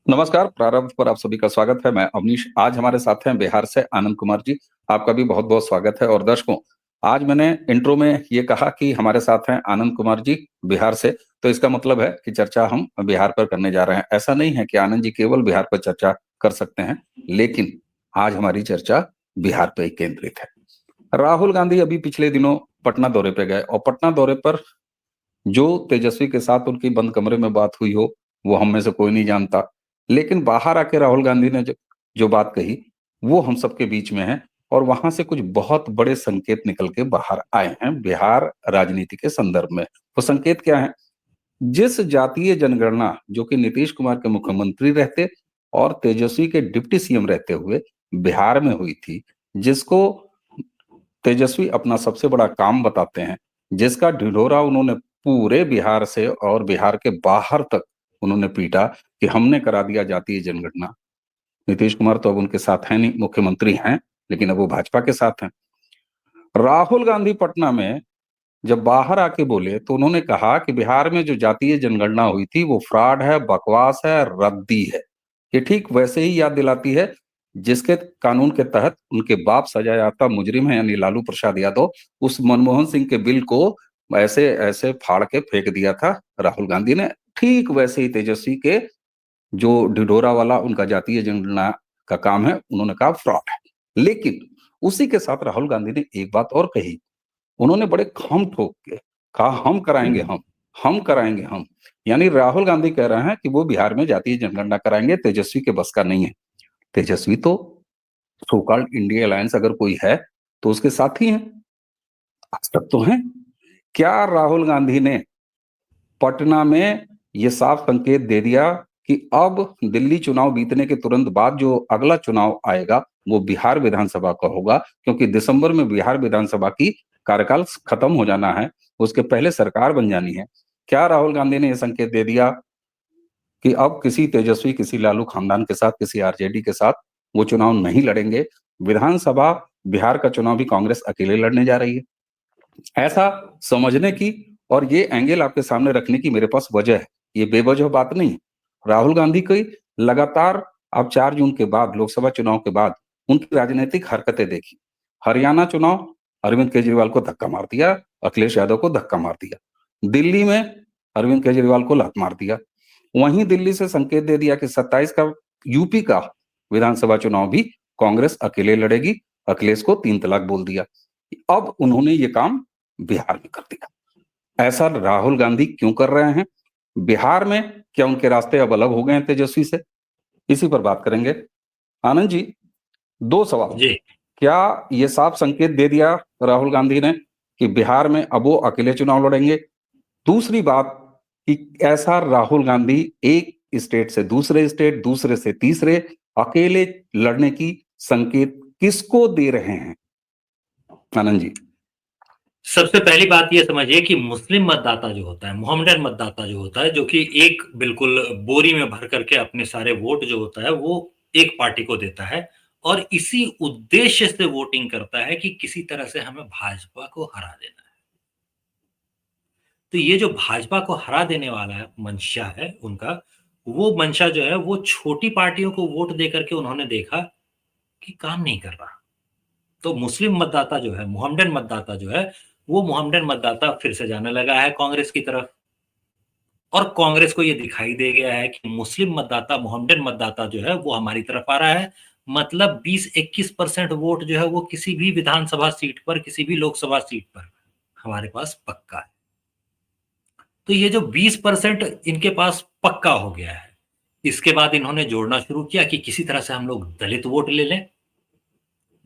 नमस्कार, प्रारंभ पर आप सभी का स्वागत है। मैं अवनीश। आज हमारे साथ हैं बिहार से आनंद कुमार जी। आपका भी बहुत-बहुत स्वागत है। और दर्शकों, आज मैंने इंट्रो में ये कहा कि हमारे साथ हैं आनंद कुमार जी बिहार से, तो इसका मतलब है कि चर्चा हम बिहार पर करने जा रहे हैं। ऐसा नहीं है कि आनंद जी केवल बिहार पर चर्चा कर सकते हैं, लेकिन आज हमारी चर्चा बिहार पे ही केंद्रित है। राहुल गांधी अभी पिछले दिनों पटना दौरे पे गए और पटना दौरे पर जो तेजस्वी के साथ उनकी बंद कमरे में बात हुई हो, वो हम में से कोई नहीं जानता। लेकिन बाहर आके राहुल गांधी ने जो जो बात कही, वो हम सबके बीच में है और वहां से कुछ बहुत बड़े संकेत निकल के बाहर आए हैं बिहार राजनीति के संदर्भ में। वो संकेत क्या है? जिस जातीय जनगणना जो कि नीतीश कुमार के मुख्यमंत्री रहते और तेजस्वी के डिप्टी सीएम रहते हुए बिहार में हुई थी, जिसको तेजस्वी अपना सबसे बड़ा काम बताते हैं, जिसका ढिढोरा उन्होंने पूरे बिहार से और बिहार के बाहर तक उन्होंने पीटा कि हमने करा दिया जातीय जनगणना। नीतीश कुमार तो अब उनके साथ हैं नहीं, मुख्यमंत्री हैं, लेकिन अब वो भाजपा के साथ हैं। राहुल गांधी पटना में जब बाहर आके बोले तो उन्होंने कहा कि बिहार में जो जातीय जनगणना हुई थी वो फ्रॉड है, बकवास है, रद्दी है। ये ठीक वैसे ही याद दिलाती है जिसके कानून के तहत उनके बाप सजा याफ्ता मुजरिम है, यानी लालू प्रसाद यादव, उस मनमोहन सिंह के बिल को ऐसे ऐसे फाड़ के फेंक दिया था राहुल गांधी ने। ठीक वैसे ही तेजस्वी के जो ढिढोरा वाला उनका जातीय जनगणना का काम है, उन्होंने कहा फ्रॉड है। लेकिन उसी के साथ राहुल गांधी ने एक बात और कही। उन्होंने बड़े खम ठोक के कहा, हम कराएंगे, हम कराएंगे, हम। यानी राहुल गांधी कह रहे हैं कि वो बिहार में जातीय जनगणना कराएंगे, तेजस्वी के बस का नहीं है। तेजस्वी तो सो कॉल्ड इंडिया अलायंस अगर कोई है तो उसके साथ ही हैं, आज तक तो हैं। क्या राहुल गांधी ने पटना में ये साफ संकेत दे दिया कि अब दिल्ली चुनाव बीतने के तुरंत बाद जो अगला चुनाव आएगा वो बिहार विधानसभा का होगा, क्योंकि दिसंबर में बिहार विधानसभा की कार्यकाल खत्म हो जाना है, उसके पहले सरकार बन जानी है। क्या राहुल गांधी ने यह संकेत दे दिया कि अब किसी तेजस्वी, किसी लालू खानदान के साथ, किसी आरजेडी के साथ वो चुनाव नहीं लड़ेंगे? विधानसभा बिहार का चुनाव भी कांग्रेस अकेले लड़ने जा रही है। ऐसा समझने की और ये एंगल आपके सामने रखने की मेरे पास वजह है। ये बेवजह बात नहीं है। राहुल गांधी की लगातार अब 4 जून के बाद, लोकसभा चुनाव के बाद उनकी राजनीतिक हरकतें देखी। हरियाणा चुनाव, अरविंद केजरीवाल को धक्का मार दिया, अखिलेश यादव को धक्का मार दिया। दिल्ली में अरविंद केजरीवाल को लात मार दिया। वहीं दिल्ली से संकेत दे दिया कि 27 का यूपी का विधानसभा चुनाव भी कांग्रेस अकेले लड़ेगी। अखिलेश को 3 तलाक बोल दिया। अब उन्होंने ये काम बिहार में कर दिया। ऐसा राहुल गांधी क्यों कर रहे हैं? बिहार में क्या उनके रास्ते अब अलग हो गए हैं तेजस्वी से? इसी पर बात करेंगे। आनंद जी, 2 सवाल। जी। क्या ये साफ संकेत दे दिया राहुल गांधी ने कि बिहार में अब वो अकेले चुनाव लड़ेंगे? दूसरी बात कि ऐसा राहुल गांधी एक स्टेट से दूसरे स्टेट, दूसरे से तीसरे अकेले लड़ने की संकेत किसको दे रहे हैं? आनंद जी। सबसे पहली बात ये समझिए कि मुस्लिम मतदाता जो होता है, मोहम्मडन मतदाता जो होता है, जो कि एक बिल्कुल बोरी में भर करके अपने सारे वोट जो होता है, वो एक पार्टी को देता है और इसी उद्देश्य से वोटिंग करता है कि किसी तरह से हमें भाजपा को हरा देना है। तो ये जो भाजपा को हरा देने वाला मंशा है उनका, वो मंशा जो है, वो छोटी पार्टियों को वोट देकर के उन्होंने देखा कि काम नहीं कर रहा। तो मुस्लिम मतदाता जो है, मोहम्मडन मतदाता जो है, वो मोहम्मडन मतदाता फिर से जाने लगा है कांग्रेस की तरफ। और कांग्रेस को ये दिखाई दे गया है कि मुस्लिम मतदाता, मोहम्मडन मतदाता जो है, वो हमारी तरफ आ रहा है। मतलब 20-21% वोट जो है, वो किसी भी विधानसभा सीट पर, किसी भी लोकसभा सीट पर हमारे पास पक्का है। तो ये जो 20% इनके पास पक्का हो गया है, इसके बाद इन्होंने जोड़ना शुरू किया कि किसी तरह से हम लोग दलित वोट ले लें।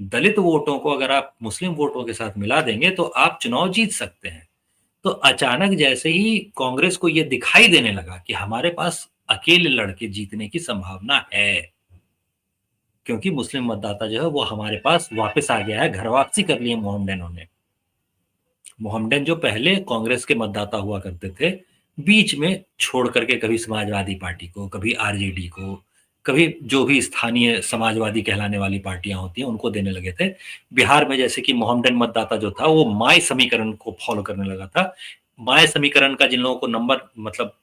दलित वोटों को अगर आप मुस्लिम वोटों के साथ मिला देंगे तो आप चुनाव जीत सकते हैं। तो अचानक जैसे ही कांग्रेस को यह दिखाई देने लगा कि हमारे पास अकेले लड़के जीतने की संभावना है, क्योंकि मुस्लिम मतदाता जो है वो हमारे पास वापस आ गया है, घर वापसी कर लिए मोहम्मडनों ने। मोहम्मडन जो पहले कांग्रेस के मतदाता हुआ करते थे, बीच में छोड़ करके कभी समाजवादी पार्टी को, कभी आरजेडी को, कभी जो भी स्थानीय समाजवादी कहलाने वाली पार्टियां होती हैं उनको देने लगे थे। बिहार में जैसे कि मोहम्मडन मतदाता जो था वो माय समीकरण को फॉलो करने लगा था। माय समीकरण का जिन लोगों को नंबर, मतलब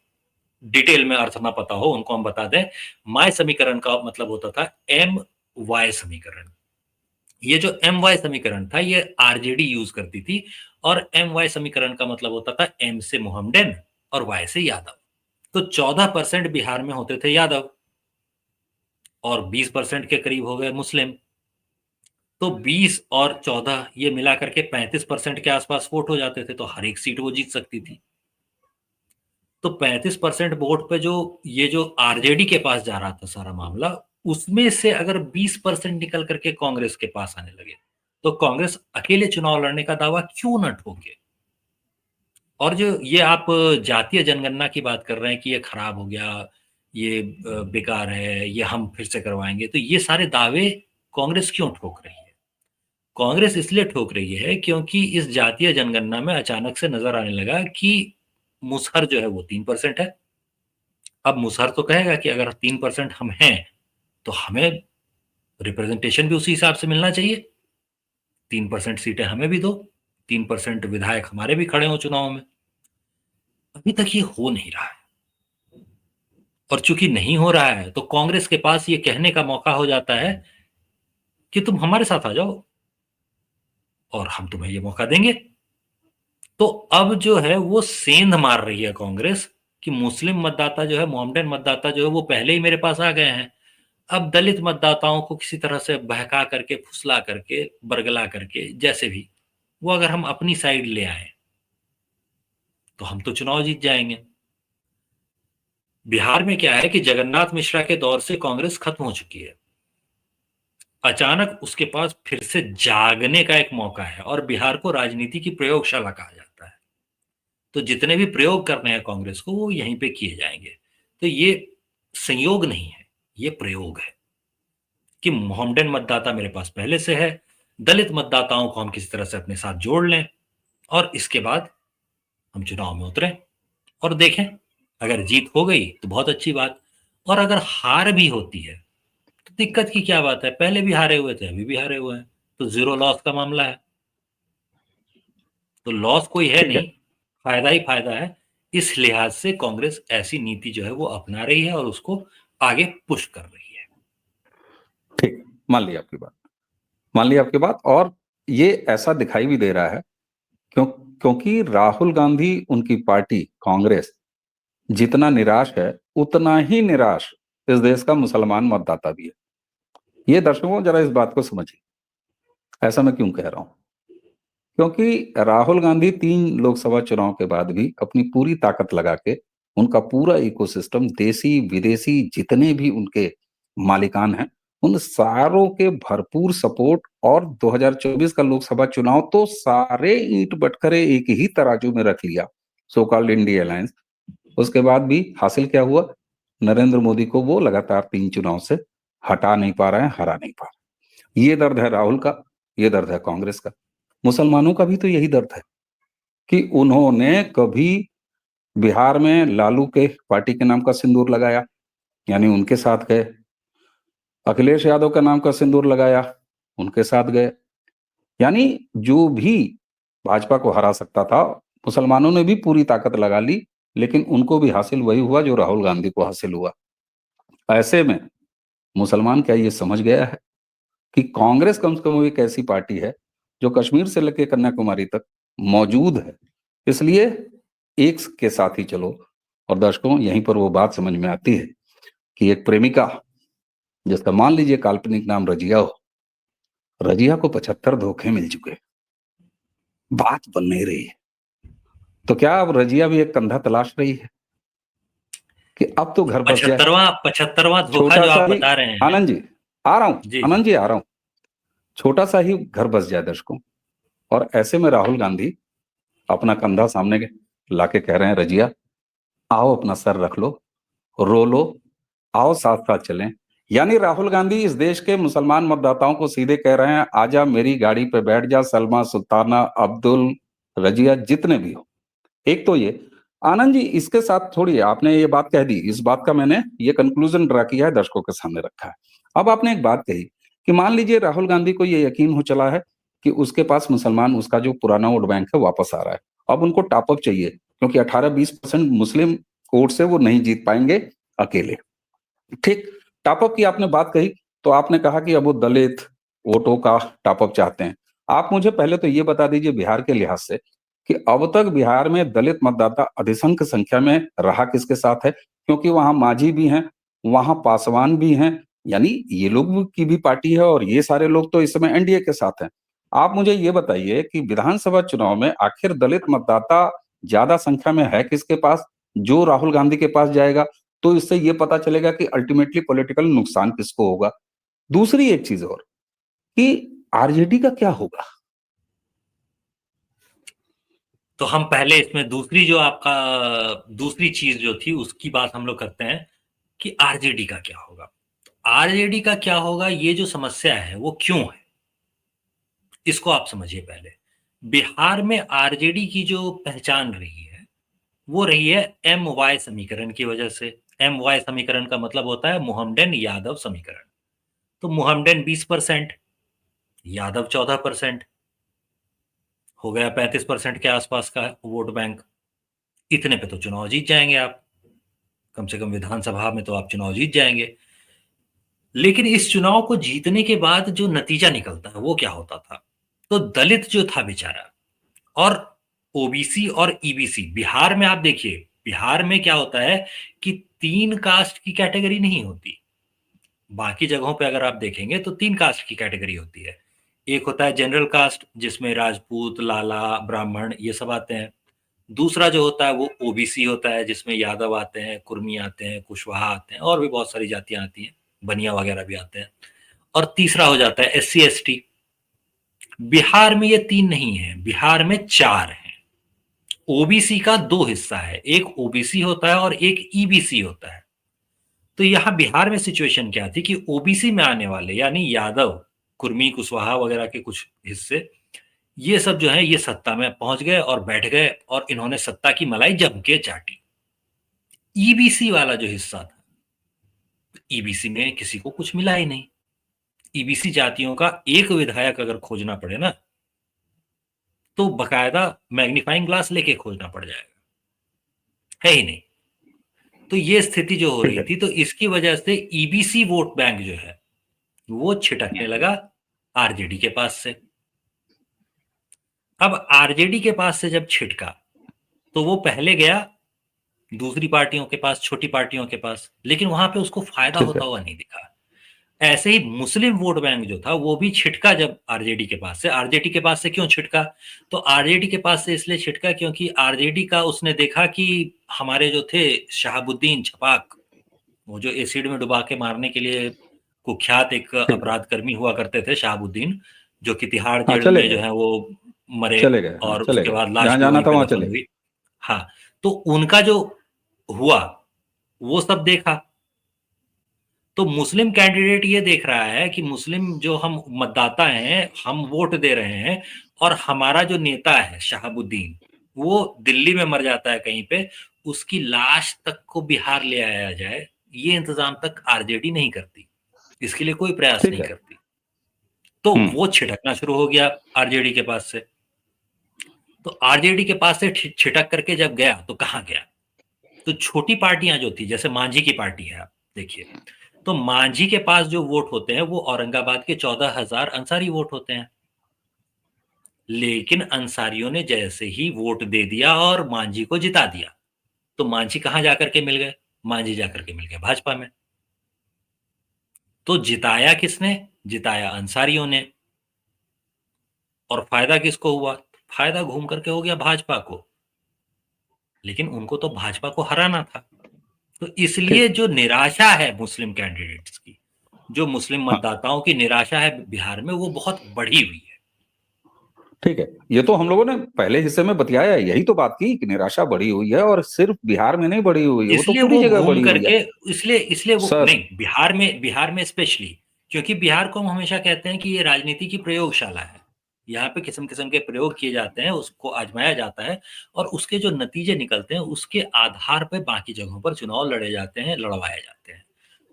डिटेल में अर्थ ना पता हो उनको हम बता दें, माय समीकरण का मतलब होता था एम वाई समीकरण। ये जो एम वाई समीकरण था ये आरजेडी यूज करती थी, और एम वाई समीकरण का मतलब होता था एम से मोहम्मडन और वाई से यादव। तो 14% बिहार में होते थे यादव और 20% के करीब हो गए मुस्लिम। तो 20 और 14 ये मिलाकर के 35% के आसपास वोट हो जाते थे, तो हर एक सीट वो जीत सकती थी। तो 35% वोट पे जो आरजेडी के पास जा रहा था सारा मामला, उसमें से अगर 20% निकल करके कांग्रेस के पास आने लगे, तो कांग्रेस अकेले चुनाव लड़ने का दावा क्यों न ठोके। और जो ये आप जातीय जनगणना की बात कर रहे हैं कि ये खराब हो गया, ये बेकार है, ये हम फिर से करवाएंगे, तो ये सारे दावे कांग्रेस क्यों ठोक रही है? कांग्रेस इसलिए ठोक रही है क्योंकि इस जातीय जनगणना में अचानक से नजर आने लगा कि मुसहर जो है वो 3% है। अब मुसहर तो कहेगा कि अगर 3% हम हैं तो हमें रिप्रेजेंटेशन भी उसी हिसाब से मिलना चाहिए, 3% सीटें हमें भी दो, 3% विधायक हमारे भी खड़े हो चुनाव में। अभी तक ये हो नहीं रहा है, और चूंकि नहीं हो रहा है तो कांग्रेस के पास ये कहने का मौका हो जाता है कि तुम हमारे साथ आ जाओ और हम तुम्हें ये मौका देंगे। तो अब जो है वो सेंध मार रही है कांग्रेस कि मुस्लिम मतदाता जो है, मोहम्मडन मतदाता जो है वो पहले ही मेरे पास आ गए हैं, अब दलित मतदाताओं को किसी तरह से बहका करके, फुसला करके, बरगला करके, जैसे भी वो अगर हम अपनी साइड ले आए तो हम तो चुनाव जीत जाएंगे। बिहार में क्या है कि जगन्नाथ मिश्रा के दौर से कांग्रेस खत्म हो चुकी है, अचानक उसके पास फिर से जागने का एक मौका है, और बिहार को राजनीति की प्रयोगशाला कहा जाता है। तो जितने भी प्रयोग करने हैं कांग्रेस को वो यहीं पे किए जाएंगे। तो ये संयोग नहीं है, ये प्रयोग है कि मोहम्मडन मतदाता मेरे पास पहले से है, दलित मतदाताओं को हम किसी तरह से अपने साथ जोड़ लें, और इसके बाद हम चुनाव में उतरें और देखें। अगर जीत हो गई तो बहुत अच्छी बात, और अगर हार भी होती है तो दिक्कत की क्या बात है, पहले भी हारे हुए थे, अभी भी हारे हुए हैं, तो जीरो लॉस का मामला है। तो लॉस कोई है ठीक है। नहीं, फायदा ही फायदा है। इस लिहाज से कांग्रेस ऐसी नीति जो है वो अपना रही है और उसको आगे पुश कर रही है। ठीक, मान ली आपकी बात, मान ली आपकी बात। और ये ऐसा दिखाई भी दे रहा है क्योंकि राहुल गांधी, उनकी पार्टी कांग्रेस जितना निराश है, उतना ही निराश इस देश का मुसलमान मतदाता भी है। ये दर्शकों जरा इस बात को समझिए, ऐसा मैं क्यों कह रहा हूं, क्योंकि राहुल गांधी 3 लोकसभा चुनाव के बाद भी अपनी पूरी ताकत लगा के उनका पूरा इकोसिस्टम, देसी विदेशी जितने भी उनके मालिकान हैं, उन सारों के भरपूर सपोर्ट, और 2024 का लोकसभा चुनाव तो सारे ईंट बटखरे एक ही तराजू में रख लिया, सो कॉल्ड इंडिया अलायंस। उसके बाद भी हासिल क्या हुआ, नरेंद्र मोदी को वो लगातार 3 चुनाव से हटा नहीं पा रहे हैं, हरा नहीं पा रहे। ये दर्द है राहुल का, ये दर्द है कांग्रेस का। मुसलमानों का भी तो यही दर्द है कि उन्होंने कभी बिहार में लालू के पार्टी के नाम का सिंदूर लगाया, यानी उनके साथ गए, अखिलेश यादव का नाम का सिंदूर लगाया, उनके साथ गए, यानी जो भी भाजपा को हरा सकता था, मुसलमानों ने भी पूरी ताकत लगा ली, लेकिन उनको भी हासिल वही हुआ जो राहुल गांधी को हासिल हुआ। ऐसे में मुसलमान क्या ये समझ गया है कि कांग्रेस कम से कम एक ऐसी पार्टी है जो कश्मीर से लेकर कन्याकुमारी तक मौजूद है, इसलिए एक के साथ ही चलो। और दर्शकों, यहीं पर वो बात समझ में आती है कि एक प्रेमिका जिसका मान लीजिए काल्पनिक नाम रजिया हो, रजिया को 75 धोखे मिल चुके, बात बन नहीं रही है, तो क्या अब रजिया भी एक कंधा तलाश रही है कि अब तो घर बस जाए। 75वां धोखा छोटा जो सा आप ही, बता रहे हैं। आनंद जी आ रहा हूं, जी जी। आनंद जी आ रहा हूं, छोटा सा ही घर बस जाए दर्शकों। और ऐसे में राहुल गांधी अपना कंधा सामने लाके कह रहे हैं, रजिया आओ अपना सर रख लो, रो लो, आओ साथ साथ चलें। यानी राहुल गांधी इस देश के मुसलमान मतदाताओं को सीधे कह रहे हैं, आजा मेरी गाड़ी पे बैठ जा, सलमा, सुल्ताना, अब्दुल, रजिया, जितने भी हो। एक तो ये आनंद जी, इसके साथ थोड़ी आपने ये बात कह दी, इस बात का मैंने ये कंक्लूजन ड्रा किया है, दर्शकों के सामने रखा है। अब आपने एक बात कही कि मान लीजिए राहुल गांधी को ये यकीन हो चला है कि उसके पास मुसलमान, उसका जो पुराना वोट बैंक है वापस आ रहा है, अब उनको टॉपअप चाहिए, क्योंकि 18-20% मुस्लिम वोट से वो नहीं जीत पाएंगे अकेले। ठीक, टॉपअप की आपने बात कही, तो आपने कहा कि अब वो दलित वोटों का टॉपअप चाहते हैं। आप मुझे पहले तो ये बता दीजिए बिहार के लिहाज से कि अब तक बिहार में दलित मतदाता अधिसंख्य संख्या में रहा किसके साथ है? क्योंकि वहां मांझी भी हैं, वहां पासवान भी हैं, यानी ये लोग की भी पार्टी है और ये सारे लोग तो इस समय एनडीए के साथ हैं। आप मुझे ये बताइए कि विधानसभा चुनाव में आखिर दलित मतदाता ज्यादा संख्या में है किसके पास, जो राहुल गांधी के पास जाएगा? तो इससे ये पता चलेगा कि अल्टीमेटली पॉलिटिकल नुकसान किसको होगा। दूसरी एक चीज और कि आरजेडी का क्या होगा? तो हम पहले इसमें दूसरी जो आपका दूसरी चीज जो थी उसकी बात हम लोग करते हैं कि आरजेडी का क्या होगा। आरजेडी का क्या होगा, ये जो समस्या है वो क्यों है, इसको आप समझिए पहले। बिहार में आरजेडी की जो पहचान रही है वो रही है एम वाई समीकरण की वजह से। एम वाई समीकरण का मतलब होता है मोहम्मडन यादव समीकरण। तो मोहम्मडन 20%, यादव 14%, हो गया 35% के आसपास का वोट बैंक। इतने पे तो चुनाव जीत जाएंगे आप, कम से कम विधानसभा में तो आप चुनाव जीत जाएंगे। लेकिन इस चुनाव को जीतने के बाद जो नतीजा निकलता है वो क्या होता था, तो दलित जो था बेचारा, और ओबीसी और ईबीसी, बिहार में आप देखिए, बिहार में क्या होता है कि 3 कास्ट की कैटेगरी नहीं होती। बाकी जगहों पे अगर आप देखेंगे तो 3 कास्ट की कैटेगरी होती है। एक होता है जनरल कास्ट जिसमें राजपूत, लाला, ब्राह्मण ये सब आते हैं। दूसरा जो होता है वो ओबीसी होता है जिसमें यादव आते हैं, कुर्मी आते हैं, कुशवाहा आते हैं और भी बहुत सारी जातियां आती हैं, बनिया वगैरह भी आते हैं। और तीसरा हो जाता है एससी एसटी। बिहार में ये 3 नहीं है, बिहार में 4 हैं। ओबीसी का 2 हिस्सा है, एक ओबीसी होता है और एक ईबीसी होता है। तो यहां बिहार में सिचुएशन क्या थी कि ओबीसी में आने वाले यानी यादव, कुर्मी, कुशवाहा वगैरह के कुछ हिस्से, ये सब जो है ये सत्ता में पहुंच गए और बैठ गए और इन्होंने सत्ता की मलाई जम के चाटी। ईबीसी वाला जो हिस्सा था, ईबीसी में किसी को कुछ मिला ही नहीं। ईबीसी जातियों का एक विधायक अगर खोजना पड़े ना तो बकायदा मैग्नीफाइंग ग्लास लेके खोजना पड़ जाएगा, है ही नहीं। तो ये स्थिति जो हो ठीक रही है। थी, तो इसकी वजह से ईबीसी वोट बैंक जो है वो छिटकने लगा आरजेडी के पास से। अब आरजेडी के पास से जब छिटका तो वो पहले गया दूसरी पार्टियों के पास, छोटी पार्टियों के पास, लेकिन वहां पे उसको फायदा ठीक होता है। हुआ नहीं दिखा। ऐसे ही मुस्लिम वोट बैंक जो था वो भी छिटका जब आरजेडी के पास से। आरजेडी के पास से क्यों छिटका, तो आरजेडी के पास से इसलिए छिटका क्योंकि आरजेडी का उसने देखा कि हमारे जो थे शहाबुद्दीन छपाक, वो जो एसिड में डुबा के मारने के लिए कुख्यात एक ठीक है। अपराध कर्मी हुआ करते थे शहाबुद्दीन, जो कि तिहाड़ हाँ, जेल चले में जो गए। है वो मरे चले गए, हाँ, और चले उसके गए। बाद लाश जहाँ भी जाना वहीं था पे वहाँ दफन चले गए। हुई। हाँ, तो उनका जो हुआ वो सब देखा। तो मुस्लिम कैंडिडेट ये देख रहा है कि मुस्लिम जो हम मतदाता हैं, हम वोट दे रहे हैं और हमारा जो नेता है शहाबुद्दीन, वो दिल्ली में मर जाता है कहीं पे, उसकी लाश तक को बिहार ले आया जाए, ये इंतजाम तक आरजेडी नहीं करती, इसके लिए कोई प्रयास ठीक नहीं है। करती। तो हम्म। वो छिटकना शुरू हो गया आरजेडी के पास से। तो आरजेडी के पास से छिटक करके जब गया तो कहाँ गया, तो छोटी पार्टियां जो थी, जैसे मांझी की पार्टी है, आप देखिए, तो मांझी के पास जो वोट होते हैं वो औरंगाबाद के 14,000 अंसारी वोट होते हैं। लेकिन अंसारियों ने जैसे ही वोट दे दिया और मांझी को जिता दिया, तो मांझी कहां जाकर के मिल गए, मांझी जाकर के मिल गए भाजपा में। तो जिताया किसने, जिताया अंसारियों ने। और फायदा किसको हुआ, फायदा घूम करके हो गया भाजपा को, लेकिन उनको तो भाजपा को हराना था। तो इसलिए ठीक। जो निराशा है मुस्लिम कैंडिडेट्स की, जो मुस्लिम हाँ, मतदाताओं की निराशा है बिहार में, वो बहुत बढ़ी हुई है। ठीक है। ये तो हम लोगों ने पहले हिस्से में बतियाया है, यही तो बात की कि निराशा बढ़ी हुई है और सिर्फ बिहार में नहीं बढ़ी हुई है, वो तो इसलिए पूरी वो जगह घूम बढ़ी हुई है। करके, इसलिए इसलिए वो सर। नहीं, बिहार में स्पेशली, क्योंकि बिहार को हम हमेशा कहते हैं कि ये राजनीति की प्रयोगशाला है। यहाँ पे किस्म किस्म के प्रयोग किए जाते हैं, उसको आजमाया जाता है और उसके जो नतीजे निकलते हैं उसके आधार पे बाकी जगहों पर चुनाव लड़े जाते हैं, लड़वाए जाते हैं।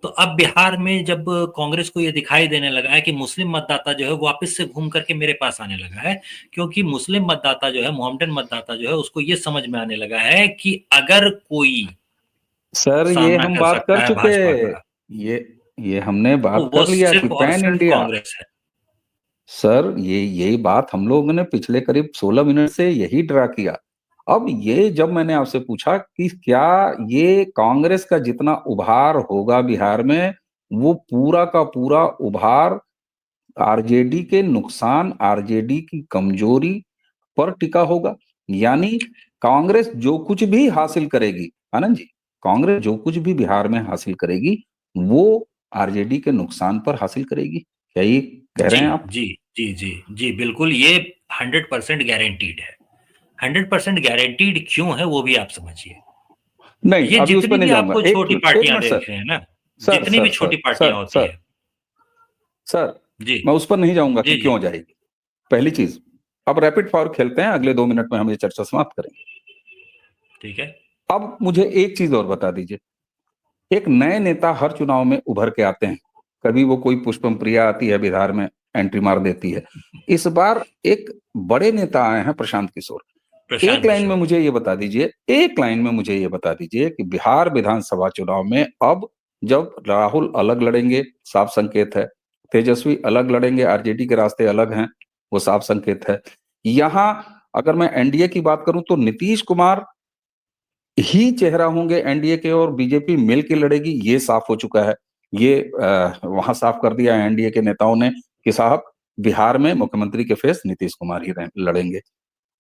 तो अब बिहार में जब कांग्रेस को ये दिखाई देने लगा है कि मुस्लिम मतदाता जो है वापस से घूम करके मेरे पास आने लगा है, क्योंकि मुस्लिम मतदाता जो है, मोहम्मडन मतदाता जो है, उसको ये समझ में आने लगा है कि अगर कोई सर ये सामना हम कर बात कर सकता है चुके, भाजपा का। ये हमने तो बात वो कर लिया कि सिर्फ़ और पैन सिर्फ़ इंडिया। कांग्रेस है। सर ये यही बात हम लोगों ने पिछले करीब 16 मिनट से यही ड्रा किया। अब ये जब मैंने आपसे पूछा कि क्या ये कांग्रेस का जितना उभार होगा बिहार में, वो पूरा का पूरा उभार आरजेडी के नुकसान, आरजेडी की कमजोरी पर टिका होगा? यानी कांग्रेस जो कुछ भी हासिल करेगी, आनंद जी, कांग्रेस जो कुछ भी बिहार में हासिल करेगी, वो आरजेडी के नुकसान पर हासिल करेगी। क्या ये कह रहे जी, हैं आप? जी, जी, जी, जी, बिल्कुल ये 100% गारंटीड है। 100% गारंटीड क्यों है वो भी आप समझिए। नहीं, ये अभी उस पे जितनी नहीं भी जाऊँगा। आपको 1 छोटी मिनट, 1 पार्टियाँ मिनट देख सर। रहे हैं ना, सर, जितनी भी सर, छोटी सर, पार्टियाँ सर, होती सर, हैं। सर, जी, मैं उस पर नहीं जाऊँगा कि जी, जी, क्यों जाएगी। पहली चीज़, अब रैपिड फायर खेलते हैं, अगले 2 मिनट में हम ये चर्चा समाप्त करेंगे। ठीक है। अब मुझे एक चीज़ और बता दीजिए, एक नए नेता हर चुनाव में उभर के आते हैं। कभी वो कोई पुष्पम प्रिया आती है बिहार में, एंट्री मार देती है। इस बार एक बड़े नेता आए हैं, प्रशांत किशोर। एक प्रशांत लाइन में किशोर। मुझे ये बता दीजिए, एक लाइन में मुझे ये बता दीजिए कि बिहार विधानसभा चुनाव में अब जब राहुल अलग लड़ेंगे, साफ संकेत है। तेजस्वी अलग लड़ेंगे, आरजेडी के रास्ते अलग हैं, वो साफ संकेत है। यहाँ अगर मैं एनडीए की बात करूं तो नीतीश कुमार ही चेहरा होंगे एनडीए के, और बीजेपी मिल के लड़ेगी, ये साफ हो चुका है। ये वहां साफ कर दिया है एनडीए के नेताओं ने कि साहब बिहार में मुख्यमंत्री के फेस नीतीश कुमार ही लड़ेंगे।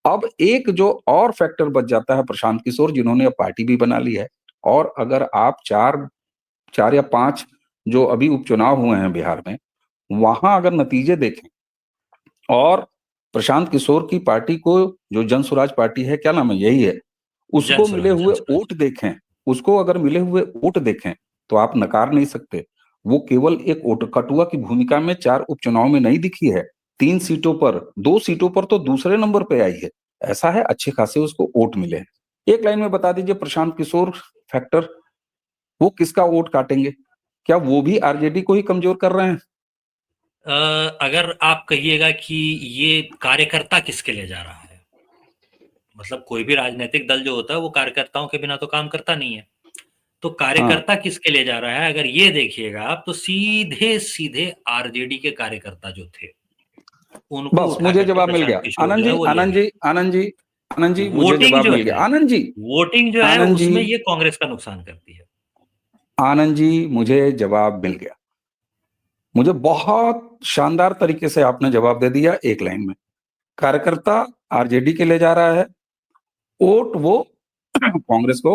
अब एक जो और फैक्टर बच जाता है प्रशांत किशोर, जिन्होंने अब पार्टी भी बना ली है। और अगर आप 4 या 5 जो अभी उपचुनाव हुए हैं बिहार में, वहां अगर नतीजे देखें और प्रशांत किशोर की पार्टी को, जो जन स्वराज पार्टी है, क्या नाम है, यही है, उसको मिले जन हुए स्वराज। वोट देखें, उसको अगर मिले हुए वोट देखें, तो आप नकार नहीं सकते। वो केवल एक वोट कटुआ की भूमिका में 4 उपचुनाव में नहीं दिखी है। 3 सीटों पर, 2 सीटों पर तो दूसरे नंबर पे आई है। ऐसा है, अच्छे खासे उसको वोट मिले हैं। एक लाइन में बता दीजिए, प्रशांत किशोर फैक्टर, वो किसका वोट काटेंगे? क्या वो भी आरजेडी को ही कमजोर कर रहे हैं? अगर आप कहिएगा कि ये कार्यकर्ता किसके लिए जा रहा है, मतलब कोई भी राजनीतिक दल जो होता है वो कार्यकर्ताओं के बिना तो काम करता नहीं है। तो हाँ, कार्यकर्ता किसके लिए जा रहा है, अगर ये देखिएगा आप, तो सीधे-सीधे आरजेडी के कार्यकर्ता जो थे, उनको बस उठा मुझे करके जवाब मिल प्रशांत गया। किशोर आनंद जो है जी, वो ले आनंद गए। जी, आनंद जी, आनंद जी, मुझे वोटिंग जवाब जो मिल गया। है आनंद जी, वोटिंग जो है आनंद जी, उसमें ये कांग्रेस का नुकसान करती है। आनंद जी, मुझे जवाब मिल गया। मुझे बहुत शानदार तरीके से आपने जवाब दे दिया एक लाइन में। कार्यकर्ता आरजेडी के ले जा रहा है, वोट वो कांग्रेस को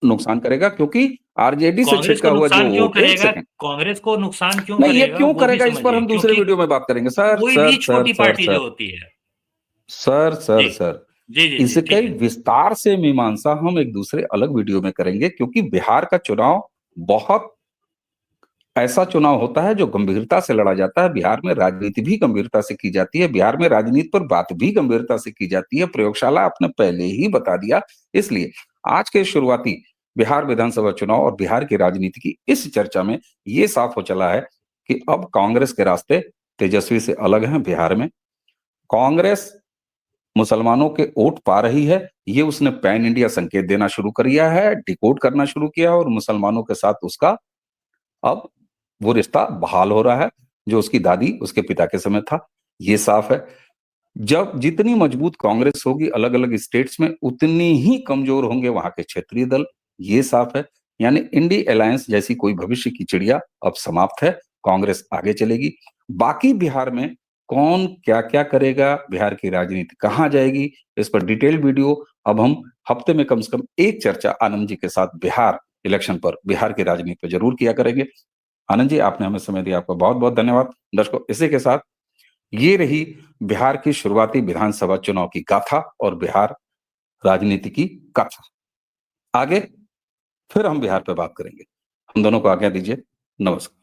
नुकसान करेगा, क्योंकि आरजेडी से कांग्रेस छिटका को हुआ जो नुकसान क्यों वोट, एक करेगा? सेकंड, कांग्रेस को नुकसान क्यों नहीं, ये करेगा क्यों वो भी करेगा इस पर समझिए, हम दूसरे क्योंकि वीडियो में बात करेंगे। सर, कोई सर, भी सर, छोटी सर, पार्टी जो सर, होती है। सर, जी। सर, सर, जी, जी, जी, इसके ठीक है। विस्तार से मीमांसा हम एक दूसरे अलग वीडियो में करेंगे, क्योंकि बिहार का चुनाव बहुत ऐसा चुनाव होता है जो गंभीरता से लड़ा जाता है। बिहार में राजनीति भी गंभीरता से की जाती है, बिहार में राजनीति पर बात भी गंभीरता से की जाती है। प्रयोगशाला आपने पहले ही बता दिया। इसलिए आज के शुरुआती बिहार विधानसभा चुनाव और बिहार की राजनीति की इस चर्चा में ये साफ हो चला है कि अब कांग्रेस के रास्ते तेजस्वी से अलग हैं बिहार में। कांग्रेस मुसलमानों के वोट पा रही है, ये उसने पैन इंडिया संकेत देना शुरू कर दिया है, डिकोड करना शुरू किया, और मुसलमानों के साथ उसका अब वो रिश्ता बहाल हो रहा है, जो उसकी दादी, उसके पिता के समय था। ये साफ है। जब जितनी मजबूत कांग्रेस होगी अलग-अलग स्टेट्स में, उतनी ही कमजोर होंगे वहां के क्षेत्रीय दल। ये साफ है। यानी इंडी अलायंस जैसी कोई भविष्य की चिड़िया अब समाप्त है, कांग्रेस आगे चलेगी। बाकी बिहार में कौन क्या-क्या करेगा, बिहार की राजनीति कहाँ जाएगी, इस पर डिटेल्ड वीडियो अब हम हफ्ते में कम से कम एक चर्चा आनंद जी के साथ बिहार इलेक्शन पर, बिहार की राजनीति पर जरूर किया करेंगे। आनंद जी, आपने हमें समय दिया, आपका बहुत-बहुत धन्यवाद। दर्शकों, इसी के साथ ये रही बिहार की शुरुआती विधानसभा चुनाव की गाथा और बिहार राजनीति की कथा। आगे फिर हम बिहार पे बात करेंगे। हम दोनों को आज्ञा दीजिए। नमस्कार।